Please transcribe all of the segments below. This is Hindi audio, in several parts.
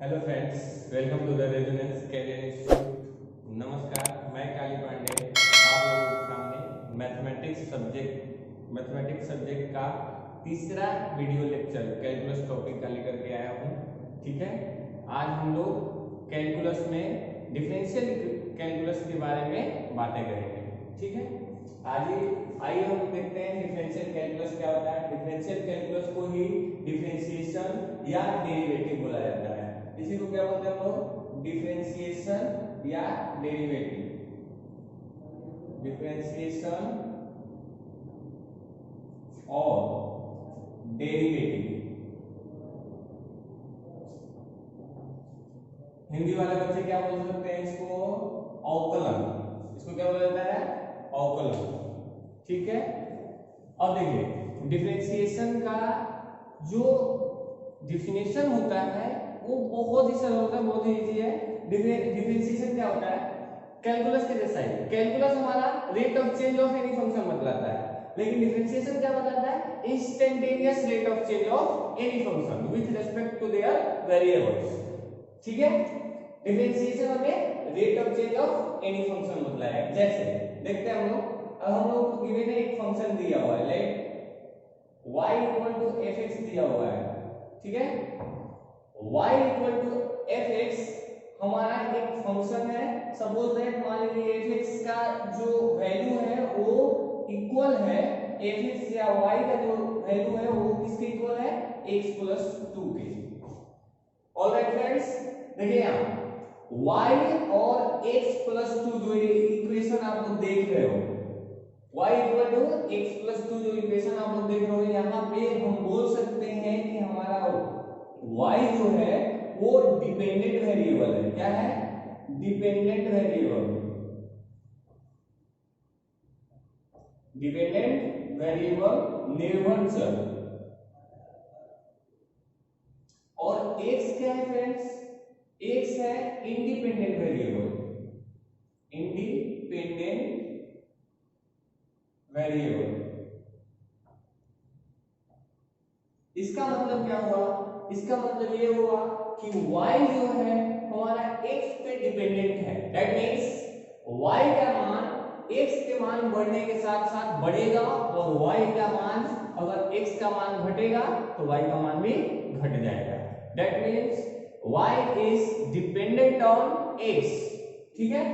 Hello friends, welcome to the Resonance career institute. नमस्कार, मैं काली पांडे आप लोगों के सामने मैथमेटिक्स सब्जेक्ट का तीसरा वीडियो लेक्चर कैलकुलस टॉपिक का लेकर के आया हूँ। ठीक है, आज हम लोग कैलकुलस में डिफरेंशियल कैलकुलस के बारे में बातें करेंगे। ठीक है, आइए हम देखते हैं डिफरेंशियल कैलकुलस क्या होता है। डिफरेंशियल कैलकुलस को ही डिफरेंशिएशन या डेरिवेटिव बोला जाता है। इसी को क्या बोलते हैं हम लोग? डिफरेंशिएशन या डेरिवेटिव। डिफरेंशिएशन और डेरिवेटिव। हिंदी वाले बच्चे क्या बोल सकते हैं इसको? अवकलन। इसको क्या बोला जाता है? अवकलन। ठीक है, अब देखिए डिफरेंशिएशन का जो डिफिनेशन होता है वो बहुत ही सरल होता है, बहुत ही इजी है। डिफरेंशिएशन क्या होता है? कैलकुलस के जैसा ही। कैलकुलस हमारा rate of change of any function बतलाता है, लेकिन डिफरेंशिएशन क्या बताता है? Instantaneous rate of change of any function with respect to their variables. ठीक है, डिफरेंशिएशन हमें rate of change of any function बतलाता है। जैसे देखते हैं हम लोग, अब हम लोग को गिवन है एक फंक्शन दिया हुआ है, let y equal to fx दिया हुआ है। ठीक है, y इक्वल टू fx हमारा एक फंक्शन है। सपोज दैट मान लीजिए fx का जो वैल्यू है वो इक्वल है fx या y का जो वैल्यू है वो किसके इक्वल है? x प्लस 2 के। ऑलराइट फ्रेंड्स, देखिए यहाँ y और x प्लस 2 जो इक्वेशन आप लोग देख रहे हो, y equal to x plus 2 जो इक्वेशन आप लोग देख रहे हो, यहाँ पे हम बोल सकते हैं कि हमारा y जो है वो डिपेंडेंट वेरिएबल है। क्या है? Dependent variable. डिपेंडेंट वेरिएबल, निर्भर चर। और x क्या है फ्रेंड्स? x है इंडिपेंडेंट वेरिएबल। Independent variable. इसका मतलब क्या हुआ? इसका मतलब ये हुआ कि y जो है हमारा x पे डिपेंडेंट है। दैट मींस y का मान x के मान बढ़ने के साथ साथ बढ़ेगा, और y का मान अगर x का मान घटेगा तो y का मान भी घट जाएगा। That means y is dependent on x। ठीक है,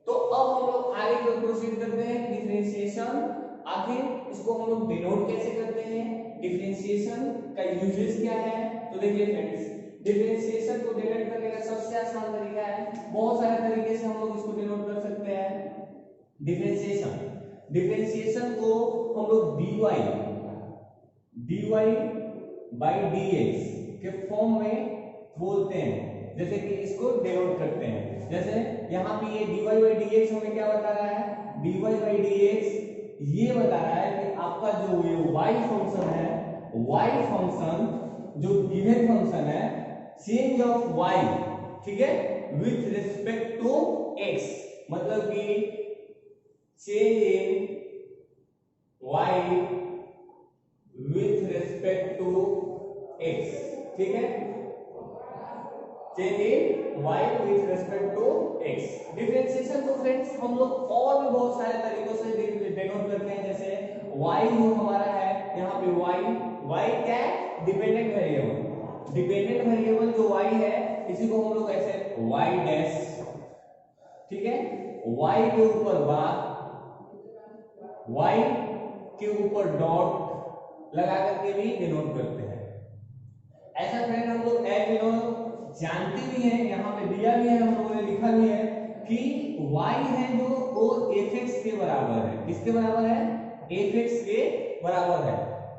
तो अब हम लोग आगे को प्रोसीड करते हैं। डिफरेंशिएशन, आखिर इसको हम लोग डिनोट कैसे करते हैं? डिफरेंशिएशन का यूजेस क्या है? तो देखिए फ्रेंड्स, डिफरेंशिएशन को डिनोट करने का सबसे आसान तरीका है, बहुत सारे तरीके से हम लोग इसको डिनोट कर सकते हैं। डिफरेंशिएशन को हम लोग dy बाई dx के फॉर्म में बोलते हैं। जैसे कि इसको डिनोट करते हैं, जैसे यहाँ पे ये dy बाई dx हमें क्या बता रहा है? dy बाई dx ये बता रहा है कि आपका जो ये y फंक्शन है, y फंक्शन जो गिवन फंक्शन है, चेंज ऑफ y, ठीक है, विथ रिस्पेक्ट टू x, मतलब कि change in y with respect to x। ठीक है, change in y with respect to x। Differentiation को फ्रेंड्स हम लोग और भी बहुत सारे तरीकों से डिनोट करते हैं। जैसे y जो हमारा है, यहाँ पे y क्या है? Dependent variable. डिपेंडेंट वेरिएबल जो y है इसी को हम लोग ऐसे y डैश, ठीक है, y के ऊपर बार, y के ऊपर डॉट लगा करके भी डिनोट करते हैं। ऐसा फ्रेंड हम लोग जानते भी हैं, यहाँ पे दिया भी है, हम लोगों ने लिखा भी है कि y है जो वो fx के बराबर है। किसके बराबर है? fx के बराबर है।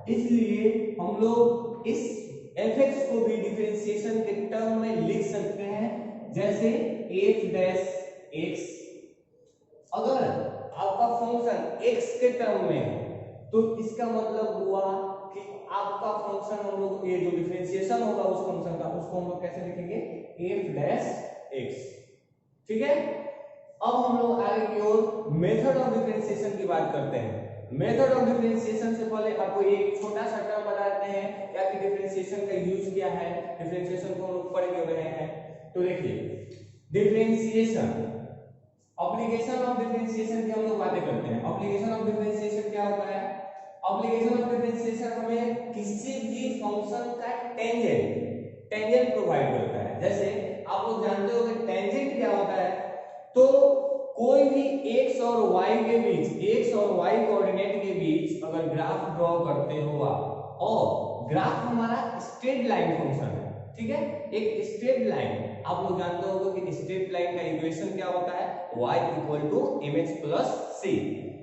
इसलिए हम लोग इस fx को भी डिफरेंशिएशन के टर्म में लिख सकते हैं, जैसे f डैश x। अगर आपका फंक्शन x के टर्म में है तो इसका मतलब हुआ कि आपका फंक्शन, हम लोग ये जो डिफरेंशिएशन होगा उस फंक्शन का, उसको हम लोग कैसे लिखेंगे? f dash x। ठीक है, अब हम लोग आगे की ओर मेथड ऑफ डिफरेंशिएशन की बात करते हैं। मेथड ऑफ डिफरेंशिएशन से पहले आपको एक छोटा सा टर्म बताते हैं, या कि डिफरेंशिएशन का यूज क्या किया है, डिफरेंशिएशन को हम लोग पढ़ के रहे हैं। तो देखिए डिफरेंशिएशन, एप्लीकेशन ऑफ डिफरेंशिएशन की हम लोग बातें करते हैं। एप्लीकेशन ऑफ डिफरेंशिएशन क्या होता है? एप्लीकेशन ऑफ डिफरेंशिएशन हमें किसी भी फंक्शन का टेंजेंट प्रोवाइड करता है। जैसे आप लोग जानते हो कि टेंजेंट क्या होता है, तो कोई भी x और y के बीच, x और y कोऑर्डिनेट के बीच अगर ग्राफ ड्रॉ करते हो आप, और ग्राफ हमारा स्ट्रेट लाइन फंक्शन है, ठीक है, एक स्ट्रेट लाइन, आप लोग जानते हो कि स्ट्रेट लाइन का इक्वेशन क्या होता है, y = mx + c,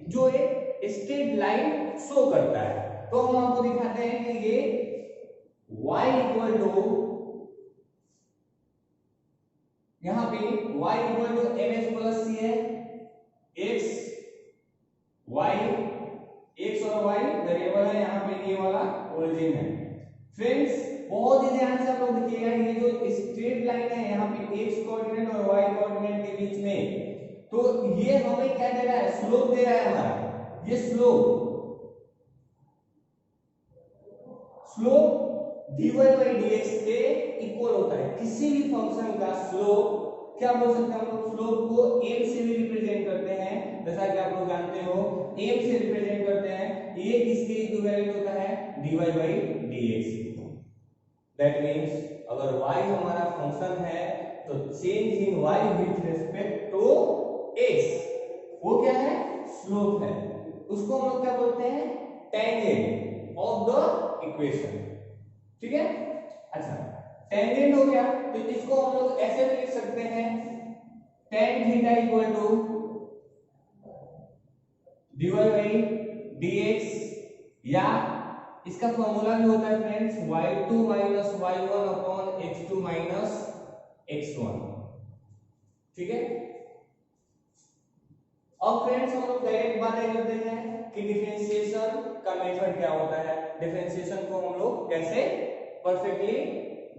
जो एक स्ट्रेट लाइन शो करता है। तो हम आपको दिखाते हैं कि ये y = यहां पे y = mx + c है, x और y वेरिएबल है, यहाँ पे ये वाला ओरिजिन है। फ्रेंड्स बहुत ही ध्यान से आप लोग देखिएगा, ये जो स्ट्रेट लाइन है यहाँ पे x कोऑर्डिनेट और y कोऑर्डिनेट के बीच में, तो ये हमें क्या दे रहा है, स्लोप दे रहा है हमारा। ये स्लोप dy/dx के इक्वल होता है। किसी भी फंक्शन का स्लोप क्या बोल सकते हैं हम लोग, स्लोप को m से भी रिप्रेजेंट करते हैं, जैसा कि आप लोग जानते हो m से रिप्रेजेंट करते हैं। ये किसके इक्विवेलेंट होता है, dy/dx। दैट मींस अगर y हमारा फंक्शन है तो change in y with respect to x वो क्या है, स्लोप है। उसको हम लोग क्या बोलते हैं, टेंजेंट ऑफ द इक्वेशन, ठीक है। अच्छा टेंजेंट हो गया, तो इसको हम लोग ऐसे भी लिख सकते हैं, tan थीटा = dy/dx, या इसका फॉर्मूला भी होता है friends y2 - y1 x2 - x1, ठीक है। अब फ्रेंड्स हम लोग डायरेक्ट बातें करते हैं कि डिफरेंशिएशन का मेथड क्या होता है, डिफरेंशिएशन को हम लोग कैसे परफेक्टली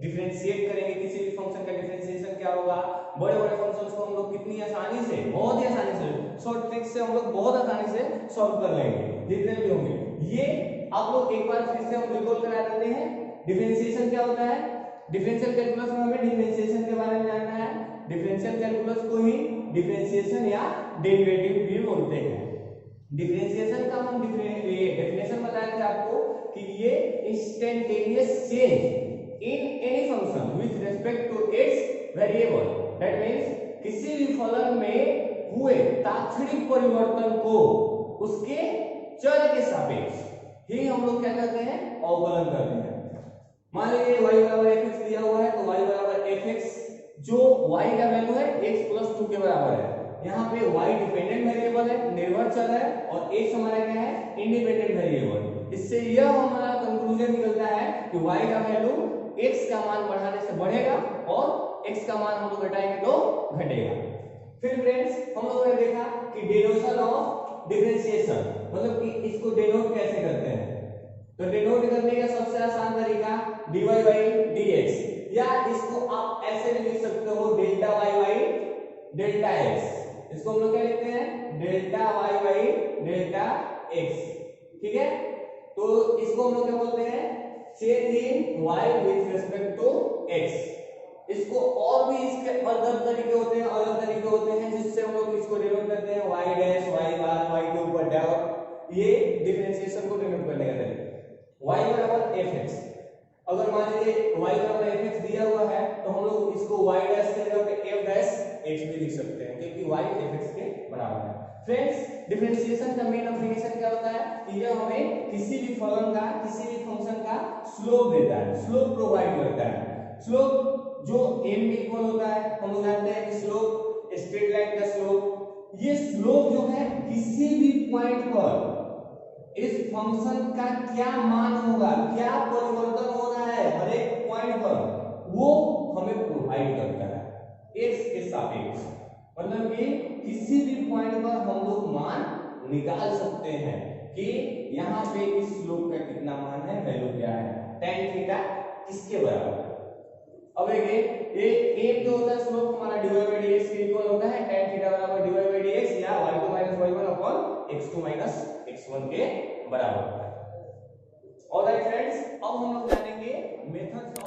डिफरेंशिएट करेंगे, किसी भी फंक्शन का डिफरेंशिएशन क्या होगा। बड़े बड़े फंक्शंस को हम लोग कितनी आसानी से, बहुत ही आसानी से, शॉर्ट ट्रिक से हम लोग बहुत आसानी से सॉल्व कर लेंगे जितने भी होंगे। ये आप लोग एक बार फिर से हम रिकॉल करा देते हैं, डिफरेंशिएशन क्या होता है। डिफरेंशियल कैलकुलस में हमें डिफरेंशिएशन के बारे में जानना है। डिफरेंशियल कैलकुलस को ही डिफरेंशिएशन या डेरिवेटिव भी बोलते हैं। डिफरेंशिएशन का हम डेफिनेशन बताया था आपको कि ये instantaneous change in any function with respect to its variable. That means किसी भी फलन में हुए तात्क्षणिक परिवर्तन को उसके चर के सापेक्ष ही हम लोग क्या करते हैं, अवकलन करते हैं। मान लीजिए y = fx दिया हुआ है, तो y = fx, जो y का वैल्यू है x + 2 के बराबर है। यहाँ पे y डिपेंडेंट वेरिएबल है, निर्भर चर है, और x हमारा क्या है, इंडिपेंडेंट वेरिएबल। इससे यह हमारा कंक्लूजन निकलता है कि y का वैल्यू x का मान बढ़ाने से बढ़ेगा और x का मान हम लोग घटाएंगे तो घटेगा। फिर फ्रेंड्स हम लोगों ने देखा कि डेनोशन ऑफ डिफरेंशिएशन, मतलब कि इसको डेनोट कैसे करते हैं। तो डेनोट करने का सबसे आसान तरीका dy/dx, या इसको आप ऐसे भी लिख सकते हो Δy/Δx। इसको हम लोग क्या लिखते हैं, Δy/Δx, ठीक है। तो इसको हम लोग क्या बोलते हैं, change in y with respect to x। इसको और भी इसके अलग तरीके होते हैं जिससे हम लोग इसको डिनोट करते हैं y डैश, y बार, y के ऊपर डॉट। ये डिफरेंशिएशन को डिनोट करने का तरीका। y = fx, अगर मान लीजिए y = fx दिया हुआ है तो हम लोग इसको y डैश के जगह पे f डैश x भी लिख सकते हैं, क्योंकि y fx के बराबर है। फ्रेंड्स डिफरेंशिएशन का मेन एप्लीकेशन क्या होता है कि यह हमें किसी भी फलन का, किसी भी फंक्शन का स्लोप देता है, स्लोप प्रोवाइड करता है। स्लोप जो m के इक्वल होता है, हम लोग जानते हैं कि स्लोप स्ट्रेट लाइन का स्लोप, ये स्लोप जो है किसी भी पॉइंट पर इस फंक्शन का क्या मान होगा, क्या परिवर्तन होना है हर एक पॉइंट पर, वो हमें प्रोवाइड करता है x के सापेक्ष। मतलब कि किसी भी पॉइंट पर हम लोग मान निकाल सकते हैं कि यहाँ पे इस स्लोप का कितना मान है, वैल्यू क्या है, tan थीटा किसके बराबर है। अब ये एक जो होता है स्लोप हमारा dy/dx के इक्वल होता है, tan थीटा बराबर dy/dx या y2 - y1 x2 - x1 के बराबर होता है। ऑलराइट फ्रेंड्स, अब हम लोग जानेंगे मेथड्स